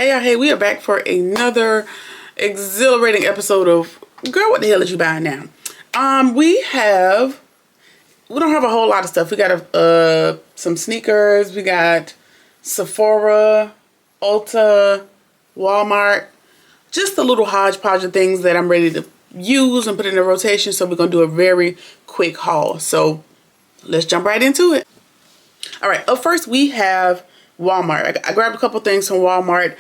Hey, we are back for another exhilarating episode of Girl, what the hell is you buying now? We don't have a whole lot of stuff. We got some sneakers, we got Sephora, Ulta, Walmart, just a little hodgepodge of things that I'm ready to use and put in a rotation. So we're gonna do a very quick haul. So let's jump right into it. All right, up first we have Walmart. I grabbed a couple things from Walmart.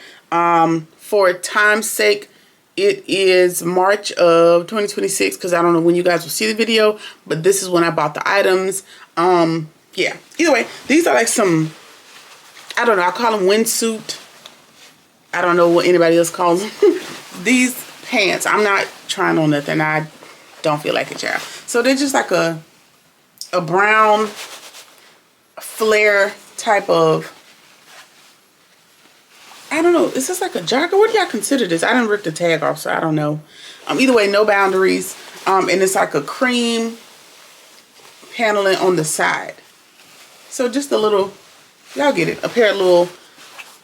For time's sake, it is March of 2026 because I don't know when you guys will see the video, but this is when I bought the items. Yeah, either way, these are like some, I don't know, I call them windsuit. I don't know what anybody else calls them. These pants, I'm not trying on nothing. I don't feel like it, child. So they're just like a brown flare type of, I don't know, is this like a jogger? What do y'all consider this? I didn't rip the tag off, so I don't know. Either way, no boundaries. And it's like a cream paneling on the side. So just a little, y'all get it, a pair of little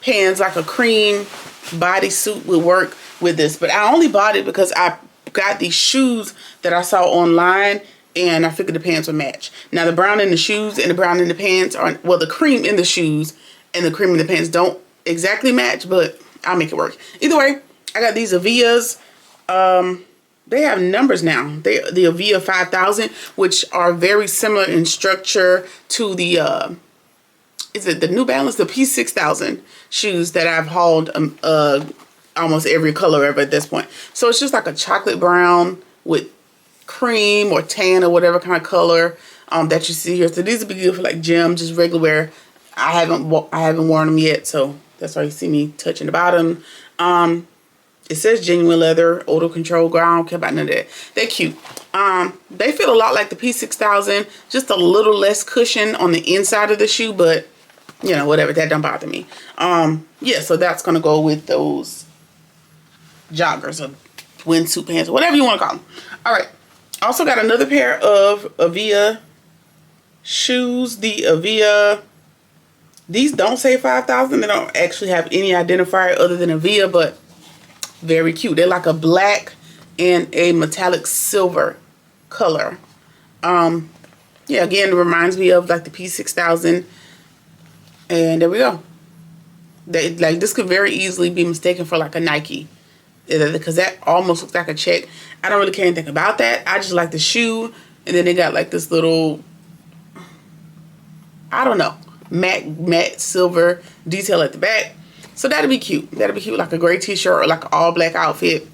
pants, like a cream bodysuit would work with this. But I only bought it because I got these shoes that I saw online and I figured the pants would match. Now the brown in the shoes and the brown in the pants are, well, the cream in the shoes and the cream in the pants don't exactly match, but I'll make it work. Either way, I got these Juvias. They have numbers now. The Juvia 5000, which are very similar in structure to the is it the New Balance, the P6000 shoes that I've hauled almost every color ever at this point. So it's just like a chocolate brown with cream or tan or whatever kind of color that you see here. So these would be good for like gym, just regular wear. I haven't worn them yet, so that's why you see me touching the bottom. It says genuine leather, odor control, girl. I don't care about none of that. They're cute. They feel a lot like the P6000, just a little less cushion on the inside of the shoe, but you know, whatever, that don't bother me. Yeah, so that's gonna go with those joggers or windsuit pants, or whatever you want to call them. All right, also got another pair of Juvia shoes. The Juvia, these don't say 5000. They don't actually have any identifier other than Juvia, but very cute. They're like a black and a metallic silver color. Yeah, again, it reminds me of like the P6000. And there we go. Like this could very easily be mistaken for like a Nike, because that almost looks like a check. I don't really care anything about that. I just like the shoe, and then they got like this little, I don't know, matte silver detail at the back. So that'd be cute. That'd be cute, like a gray t-shirt or like an all black outfit.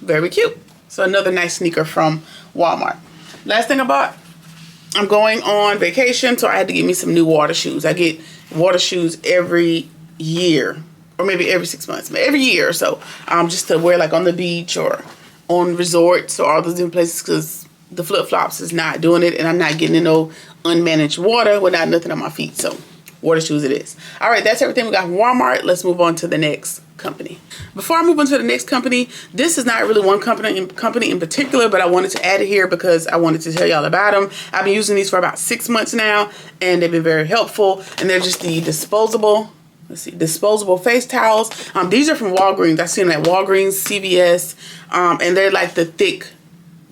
Very cute. So another nice sneaker from Walmart. Last thing I bought, I'm going on vacation, so I had to get me some new water shoes. I get water shoes every year, or maybe every 6 months, but every year or so, just to wear like on the beach or on resorts or all those different places, because the flip-flops is not doing it, and I'm not getting in no unmanaged water without nothing on my feet. So water shoes it is. All right, that's everything we got from Walmart. Let's move on to the next company. Before I move on to the next company, this is not really one company in particular, but I wanted to add it here because I wanted to tell y'all about them. I've been using these for about 6 months now, and they've been very helpful. And they're just the disposable face towels. These are from Walgreens. I've seen them at Walgreens, CVS, and they're like the thick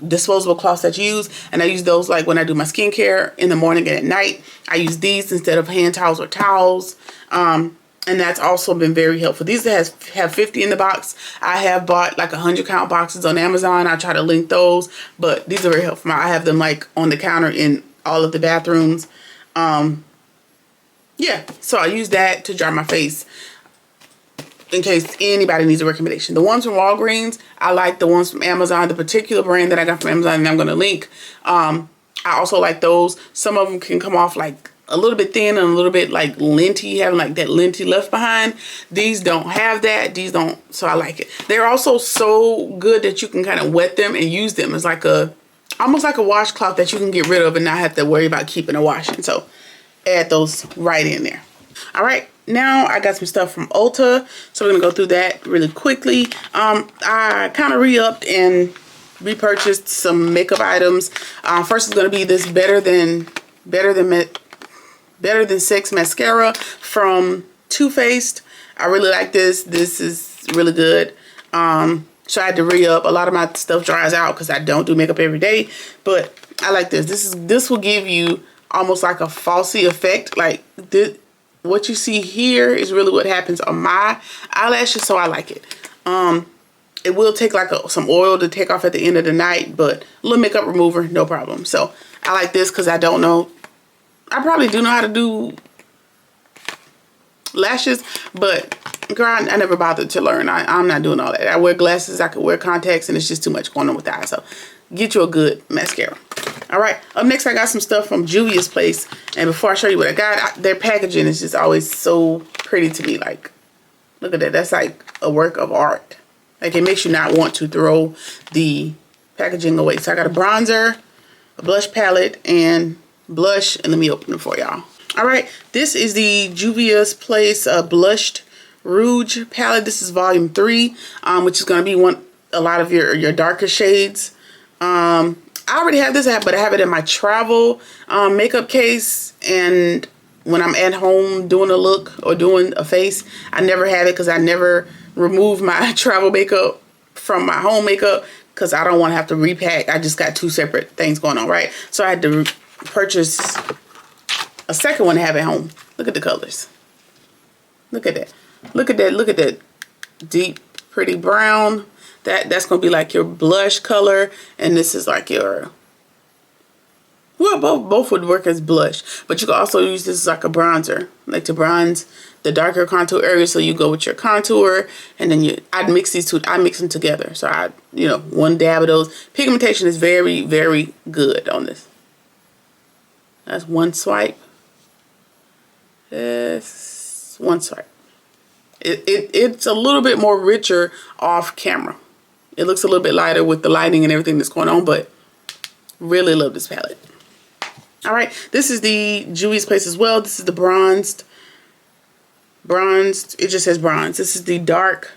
disposable cloths that you use, and I use those like when I do my skincare in the morning and at night. I use these instead of hand towels or towels, and that's also been very helpful. These have 50 in the box. I have bought like 100 count boxes on Amazon. I try to link those, but these are very helpful. I have them like on the counter in all of the bathrooms. Yeah, so I use that to dry my face in case anybody needs a recommendation. The ones from Walgreens, I like the ones from Amazon. The particular brand that I got from Amazon, and I'm going to link, I also like those. Some of them can come off like a little bit thin and a little bit like linty, having like that linty left behind. These don't have that. These don't, so I like it. They're also so good that you can kind of wet them and use them as like almost like a washcloth that you can get rid of and not have to worry about keeping and washing. So add those right in there. All right, now I got some stuff from Ulta, so we're gonna go through that really quickly. I kind of re-upped and repurchased some makeup items. First is gonna be this Better Than Sex mascara from Too Faced. I really like this. This is really good. So I had to re-up. A lot of my stuff dries out because I don't do makeup every day. But I like this. This will give you almost like a falsy effect. Like this, what you see here is really what happens on my eyelashes. So I like it. It will take like some oil to take off at the end of the night, but a little makeup remover, no problem. So I like this because I don't know. I probably do know how to do lashes, but girl, I never bothered to learn. I'm not doing all that. I wear glasses, I could wear contacts, and it's just too much going on with the eye. So get you a good mascara. All right, up next I got some stuff from Juvia's place. And before I show you what I got, their packaging is just always so pretty to me. Like, look at that. That's like a work of art. Like, it makes you not want to throw the packaging away. So I got a bronzer, a blush palette, and blush. And let me open it for y'all. All right, this is the Juvia's Place Blushed Rouge palette. This is volume 3, which is going to be a lot of your darker shades. I already have this, but I have it in my travel makeup case, and when I'm at home doing a look or doing a face, I never have it because I never remove my travel makeup from my home makeup because I don't want to have to repack. I just got 2 separate things going on, right? So I had to purchase a second one to have at home. Look at the colors. Look at that. Look at that. Look at that deep, pretty brown. That's going to be like your blush color. And this is like your... Well, both would work as blush. But you can also use this as like a bronzer. Like to bronze the darker contour area. So you go with your contour. And then I'd mix these two. I mix them together. So one dab of those. Pigmentation is very, very good on this. That's one swipe. It's one swipe. It's a little bit more richer off camera. It looks a little bit lighter with the lighting and everything that's going on, but really love this palette. All right, this is the Juvia's Place as well. This is the bronzed. It just says bronze. This is the dark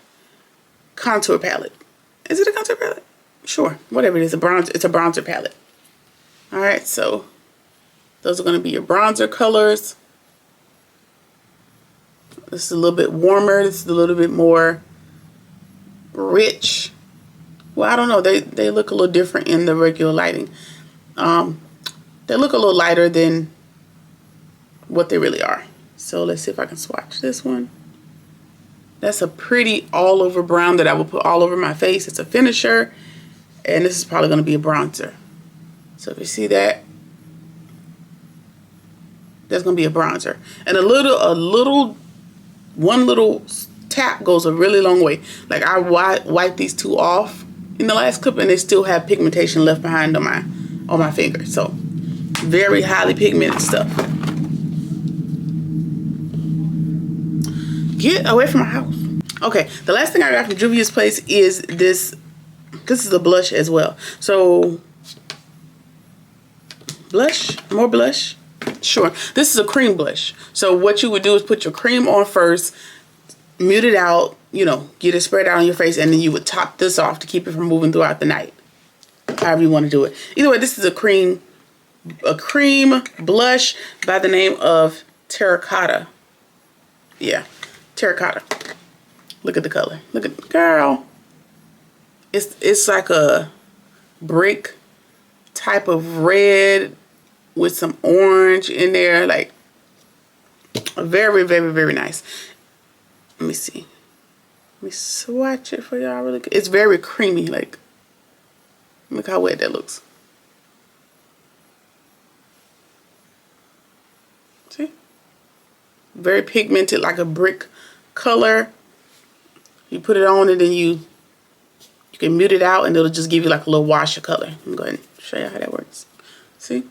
contour palette. Is it a contour palette? Sure, whatever it is, it's a bronzer palette. All right, so those are going to be your bronzer colors. This is a little bit warmer. This is a little bit more rich. Well, I don't know. They look a little different in the regular lighting. They look a little lighter than what they really are. So let's see if I can swatch this one. That's a pretty all over brown that I will put all over my face. It's a finisher. And this is probably going to be a bronzer. So if you see that, that's going to be a bronzer. And one little tap goes a really long way. Like I wiped these two off in the last clip and they still have pigmentation left behind on my finger. So very highly pigmented stuff. Get away from my house. Okay, the last thing I got from Juvia's Place is this. This is a blush as well. So blush, more blush. Sure, this is a cream blush. So what you would do is put your cream on first, mute it out, get it spread out on your face, and then you would top this off to keep it from moving throughout the night. However you want to do it. Either way, this is a cream blush by the name of Terracotta. Yeah, Terracotta. Look at the color. Look at, girl. It's like a brick type of red with some orange in there, like very, very, very nice. Let me see. Let me swatch it for y'all really good. It's very creamy, like look how wet that looks. See? Very pigmented, like a brick color. You put it on and then you can mute it out and it'll just give you like a little wash of color. I'm going to show you how that works. See?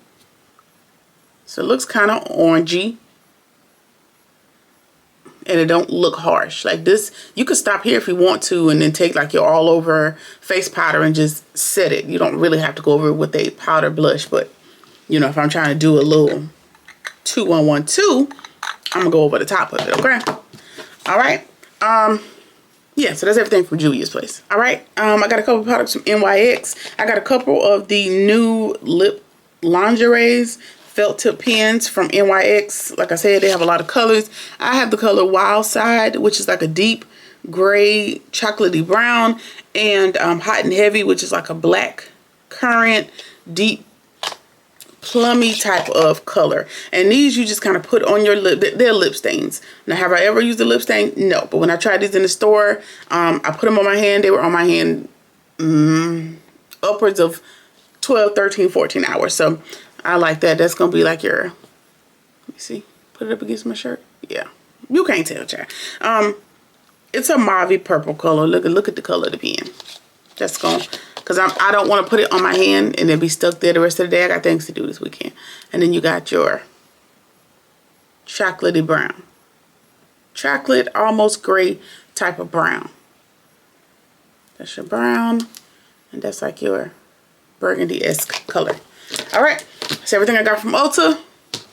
So it looks kind of orangey. And it don't look harsh. Like this, you could stop here if you want to and then take like your all over face powder and just set it. You don't really have to go over it with a powder blush. But, if I'm trying to do a little 2-1-1-2, I'm going to go over the top of it, okay? All right. Yeah, so that's everything from Juvia's Place. All right. I got a couple products from NYX. I got a couple of the new lip lingeries, felt tip pens from NYX. Like I said, they have a lot of colors. I have the color Wild Side, which is like a deep gray chocolatey brown, and Hot and Heavy, which is like a black currant deep plummy type of color. And these you just kind of put on your lip. They're lip stains. Now, have I ever used a lip stain? No. But when I tried these in the store, I put them on my hand. They were on my hand upwards of 12, 13, 14 hours. So I like that. That's going to be like your, let me see, put it up against my shirt. Yeah. You can't tell, child. It's a mauve purple color. Look at the color of the pen. That's going to, because I don't want to put it on my hand and then be stuck there the rest of the day. I got things to do this weekend. And then you got your chocolatey brown. Chocolate, almost gray type of brown. That's your brown. And that's like your burgundy-esque color. All right. That's everything I got from Ulta.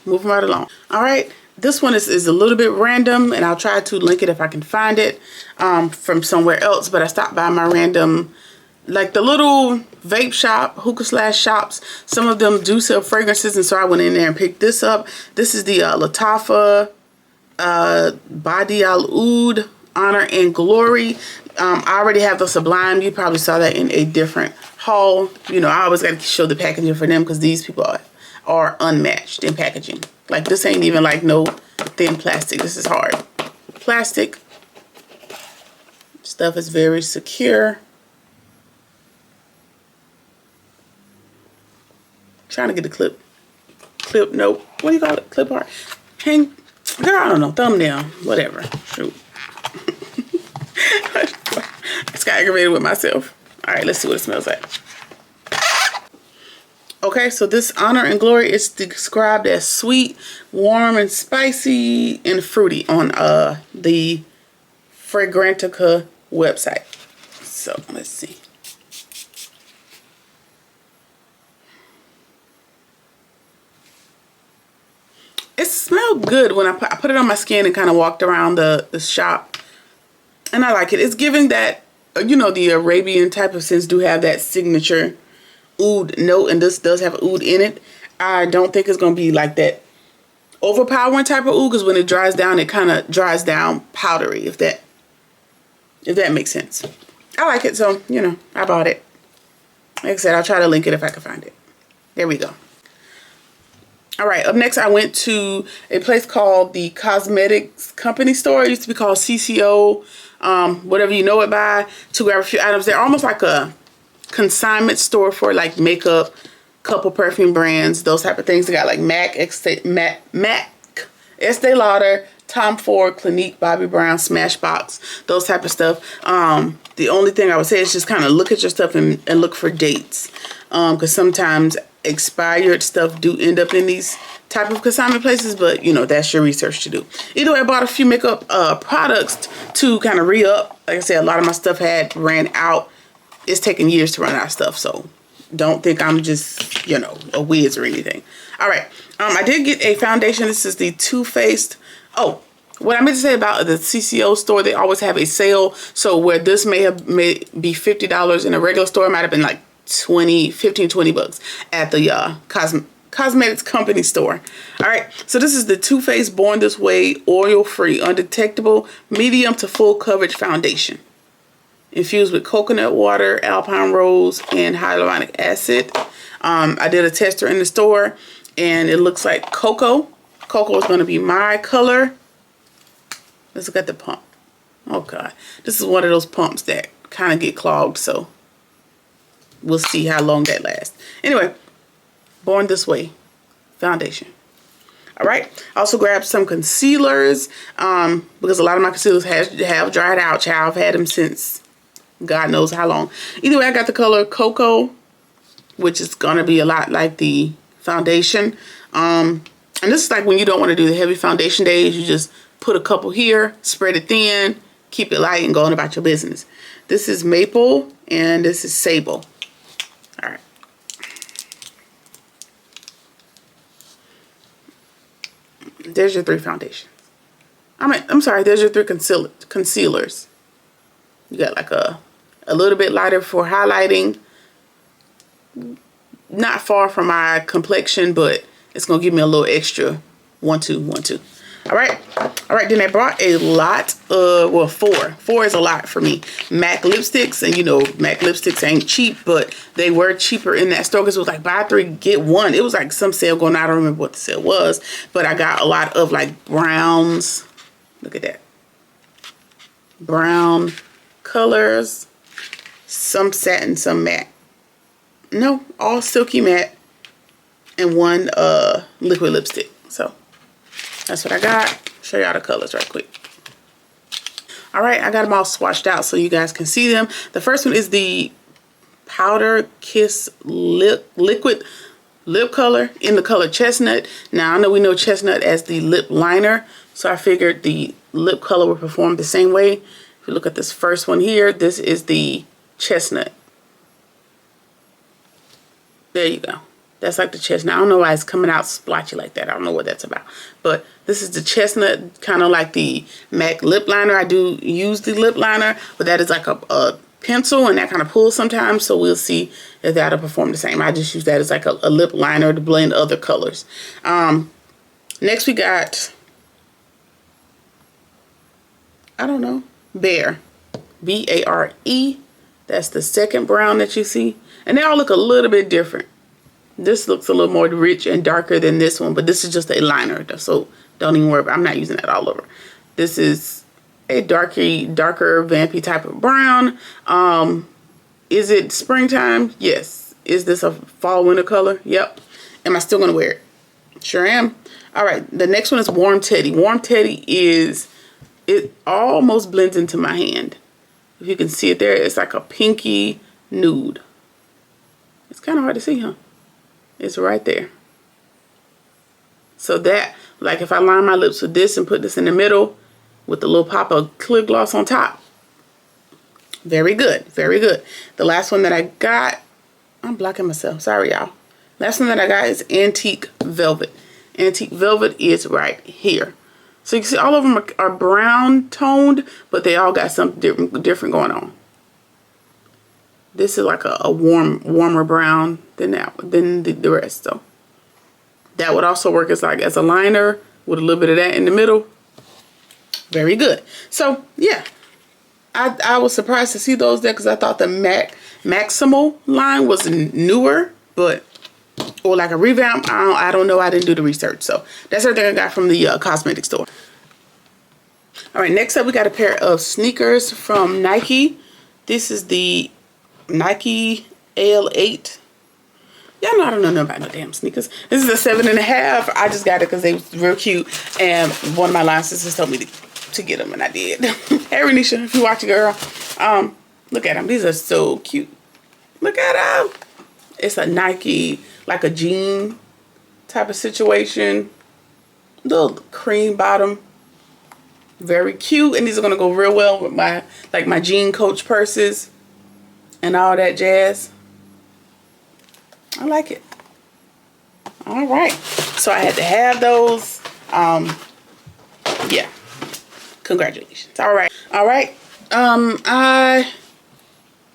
Moving right along. All right. This one is a little bit random, and I'll try to link it if I can find it from somewhere else. But I stopped by my random, like the little vape shop, hookah / shops. Some of them do sell fragrances, and so I went in there and picked this up. This is the Lattafa Badi Al Oud Honor and Glory. I already have the Sublime. You probably saw that in a different haul. You know, I always got to show the packaging for them because these people are unmatched in packaging. Like, this ain't even like no thin plastic. This is hard plastic. Stuff is very secure. Trying to get the clip, nope, what do you call it? Clip art. Hang, girl, I don't know, thumbnail, whatever. Shoot. I just got aggravated with myself. All right, let's see what it smells like. Okay, so this Honor and Glory is described as sweet, warm, and spicy, and fruity on the Fragrantica website. So let's see. It smelled good when I put it on my skin and kind of walked around the shop. And I like it. It's giving that, you know, the Arabian type of scents do have that signature oud note. And this does have oud in it. I don't think it's going to be like that overpowering type of oud. Because when it dries down, it kind of dries down powdery. If that makes sense. I like it. So, you know, I bought it. Like I said, I'll try to link it if I can find it. There we go. All right, up next, I went to a place called the Cosmetics Company store. It used to be called CCO, whatever you know it by, to grab a few items. They're almost like a consignment store for like makeup, couple perfume brands, those type of things. They got like MAC, Estee Lauder, Tom Ford, Clinique, Bobbi Brown, Smashbox, those type of stuff. The only thing I would say is just kind of look at your stuff and look for dates. Because sometimes expired stuff do end up in these type of consignment places, but you know, that's your research to do. Either way, I bought a few makeup products to kind of re-up. Like I said, a lot of my stuff had ran out. It's taken years to run out of stuff, so don't think I'm just, you know, a whiz or anything. All right, I did get a foundation. This is the Too Faced. Oh, what I meant to say about the CCO store, they always have a sale. So where this may be $50 in a regular store, it might have been like 15, 20 bucks at the Cosmetics Company store. All right, so this is the Too Faced Born This Way oil-free, undetectable, medium to full coverage foundation. Infused with coconut water, alpine rose, and hyaluronic acid. I did a tester in the store, and it looks like cocoa. Cocoa is going to be my color. Let's look at the pump. Oh, God. This is one of those pumps that kind of get clogged, so we'll see how long that lasts. Anyway, Born This Way foundation. All right. I also grabbed some concealers because a lot of my concealers have dried out. Child, I've had them since God knows how long. Either way, I got the color Cocoa, which is going to be a lot like the foundation. And this is like when you don't want to do the heavy foundation days. You just put a couple here, spread it thin, keep it light, and go on about your business. This is Maple, and this is Sable. All right. There's your 3 foundations. I'm sorry, there's your 3 concealers. You got like a little bit lighter for highlighting. Not far from my complexion, but It's gonna give me a little extra 1, 2, 1, 2. All right, then I brought a lot of, well, four is a lot for me, MAC lipsticks. And you know, MAC lipsticks ain't cheap, but they were cheaper in that store because it was like buy 3 get 1. It was like some sale going on. I don't remember what the sale was, but I got a lot of like browns. Look at that, brown colors, some satin, some matte. No, all silky matte, and 1 liquid lipstick. So that's what I got. Show y'all the colors right quick. All right, I got them all swatched out so you guys can see them. The first one is the Powder Kiss liquid lip color in the color Chestnut. Now I know we know Chestnut as the lip liner, so I figured the lip color would perform the same way. If you look at this first one here, this is the Chestnut. There you go. That's like the Chestnut. I don't know why it's coming out splotchy like that. I don't know what that's about. But this is the Chestnut, kind of like the MAC lip liner. I do use the lip liner, but that is like a pencil, and that kind of pulls sometimes. So we'll see if that'll perform the same. I just use that as like a lip liner to blend other colors. Next we got, I don't know, Bare. B-A-R-E. That's the second brown that you see. And they all look a little bit different. This looks a little more rich and darker than this one, but this is just a liner, so don't even worry about it. I'm not using that all over. This is a darker vampy type of brown. Is it springtime? Yes. Is this a fall winter color? Yep. Am I still gonna wear it? Sure am. All right, the next one is Warm Teddy. Warm Teddy is, it almost blends into my hand. If you can see it there, it's like a pinky nude. It's kind of hard to see, huh? It's right there. So that, like if I line my lips with this and put this in the middle with a little pop of clear gloss on top. Very good, very good. The last one that I got, I'm blocking myself, sorry y'all. Last one that I got is Antique Velvet. Antique Velvet is right here. So you can see all of them are brown toned, but they all got something different going on. This is like a warmer brown than the rest. So that would also work as like as a liner with a little bit of that in the middle. Very good. So yeah, I was surprised to see those there because I thought the Maximal line was newer, but or like a revamp. I don't know. I didn't do the research. So that's everything I got from the cosmetic store. All right, next up we got a pair of sneakers from Nike. This is the Nike L8. Y'all know I don't know nothing about no damn sneakers. This is a 7.5. I just got it because they was real cute, and one of my line sisters told me to get them, and I did. Hey Renisha, if you watching, girl, look at them. These are so cute. Look at them. It's a Nike, like a jean type of situation. Little cream bottom. Very cute, and these are gonna go real well with my my jean Coach purses and all that jazz. I like it. All right, so I had to have those. Yeah, congratulations. All right. I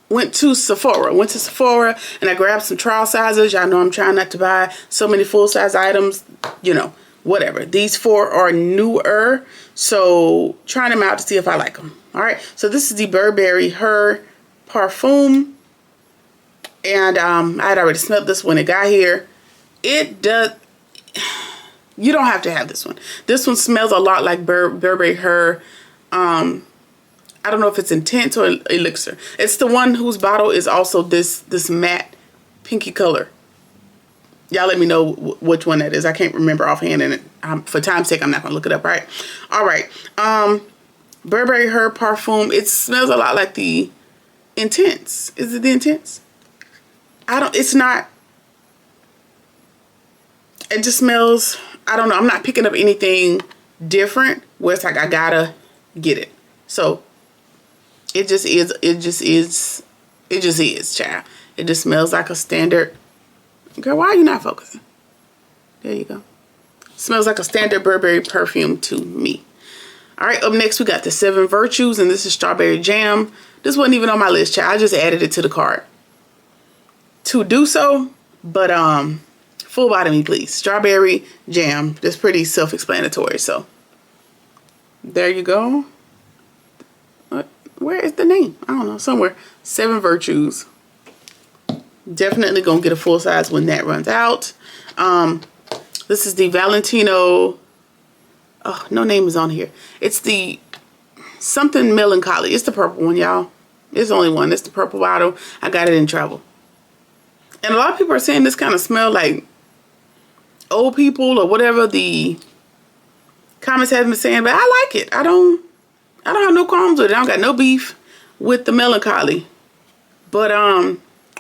went to Sephora. And I grabbed some trial sizes. Y'all know I'm trying not to buy so many full size items. You know, whatever. These 4 are newer, so trying them out to see if I like them. All right, so this is the Burberry Her Parfum, and I had already smelled this when it got here. It does. You don't have to have this one. This one smells a lot like Burberry Her. I don't know if it's Intense or Elixir. It's the one whose bottle is also this matte pinky color. Y'all let me know which one that is. I can't remember offhand, and for time's sake, I'm not gonna look it up. Right? All right. Burberry Her Parfum. It smells a lot like the Intense. Is it the Intense? It's not. It just smells, I don't know. I'm not picking up anything different where it's like I gotta get it. So it just is, child. It just smells like a standard. Girl, why are you not focusing? There you go. Smells like a standard Burberry perfume to me. All right, up next we got the 7 Virtues, and this is Strawberry Jam. This wasn't even on my list, child. I just added it to the cart to do so, but Full body me, please. Strawberry jam. That's pretty self-explanatory. So there you go. What? Where is the name? I don't know. Somewhere. 7 Virtues. Definitely gonna get a full size when that runs out. This is the Valentino. Oh, no name is on here. It's the something melancholy. It's the purple one, y'all. It's the only one. It's the purple bottle. I got it in travel. And a lot of people are saying this kind of smell like old people or whatever the comments have been saying, but I like it. I don't have no qualms with it. I don't got no beef with the melancholy. But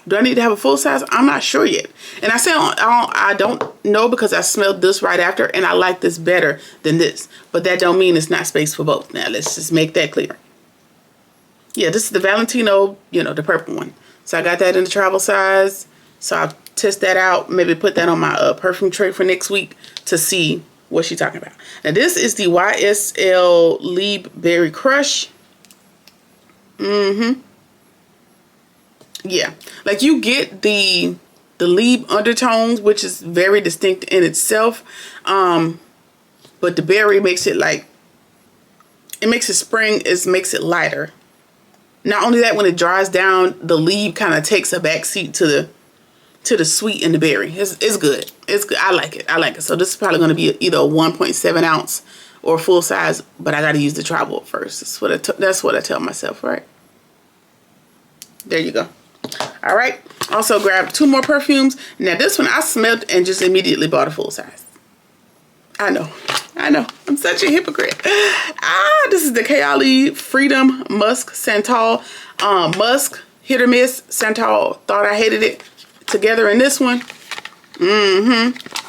do I need to have a full size? I'm not sure yet. And I say I don't know because I smelled this right after and I like this better than this. But that don't mean it's not space for both. Now let's just make that clear. Yeah, this is the Valentino, you know, the purple one. So I got that in the travel size. So I'll test that out. Maybe put that on my perfume tray for next week to see what she's talking about. Now this is the YSL Lieb Berry Crush. Yeah, like you get the Lieb undertones, which is very distinct in itself. But the berry makes it like, it makes it spring, it makes it lighter. Not only that, when it dries down, the Lieb kind of takes a back seat to the sweet in the berry. It's good. It's good. I like it. I like it. So this is probably going to be either a 1.7 ounce or full size, but I got to use the travel first. That's what I tell myself, right? There you go. All right. Also grabbed 2 more perfumes. Now this one I smelled and just immediately bought a full size. I know. I'm such a hypocrite. This is the Kayali Freedom Musk Santal. Musk, hit or miss. Santal, thought I hated it. Together in this one.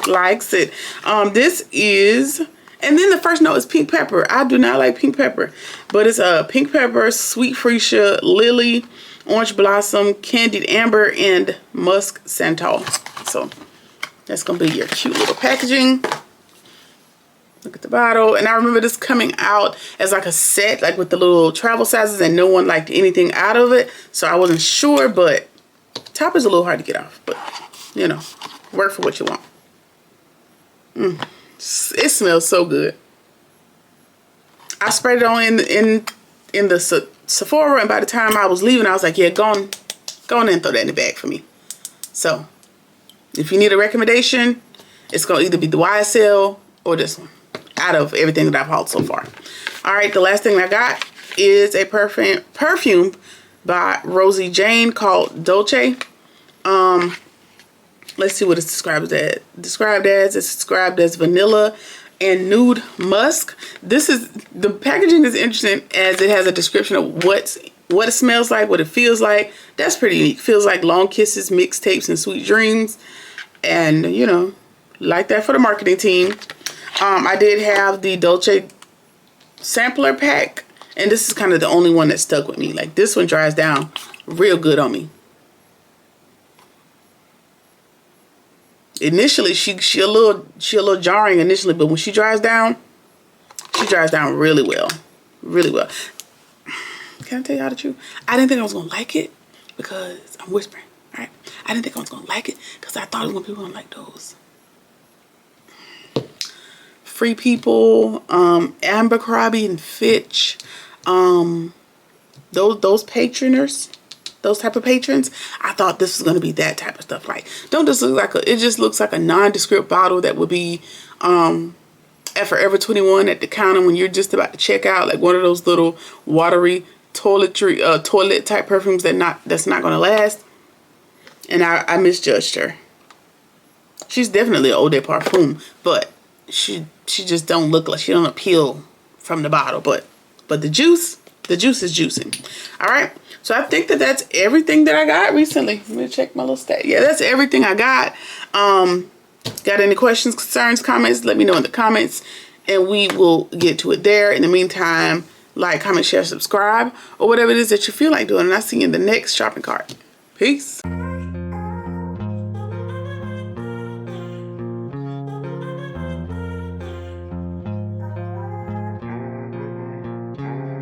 Likes it. This is, and then the first note is pink pepper. I do not like pink pepper. But it's a pink pepper, sweet freesia, lily, orange blossom, candied amber, and musk santal. So that's going to be your cute little packaging. Look at the bottle. And I remember this coming out as like a set, like with the little travel sizes, and no one liked anything out of it. So I wasn't sure, but top is a little hard to get off. But, you know, work for what you want. It smells so good. I sprayed it on in the Sephora, and by the time I was leaving, I was like, yeah, go on and throw that in the bag for me. So, if you need a recommendation, it's going to either be the YSL or this one, out of everything that I've hauled so far. All right, the last thing I got is a perfume by Rosie Jane called Dolce. Let's see what it's described as. It's described as vanilla and nude musk. The packaging is interesting as it has a description of what it smells like, what it feels like. That's pretty unique. Feels like long kisses, mixtapes, and sweet dreams. And, you know, like that for the marketing team. I did have the Dolce sampler pack, and this is kind of the only one that stuck with me. Like, this one dries down real good on me. Initially, she a little jarring initially, but when she dries down really well. Really well. Can I tell y'all the truth? I didn't think I was gonna like it because I'm whispering, all right? I didn't think I was gonna like it because I thought it was gonna be one like those Free People, Abercrombie and Fitch, those patroners. Those type of patrons. I thought this was going to be that type of stuff. Like, don't just look like it just looks like a nondescript bottle that would be at Forever 21 at the counter when you're just about to check out, like one of those little watery toilet type perfumes that's not going to last. And I misjudged her. She's definitely an eau de parfum, but she just don't look like, she don't appeal from the bottle, but the juice is juicing. All right. So I think that's everything that I got recently. Let me check my little stat. Yeah, that's everything I got. Got any questions, concerns, comments? Let me know in the comments and we will get to it there. In the meantime, like, comment, share, subscribe, or whatever it is that you feel like doing. And I'll see you in the next shopping cart. Peace.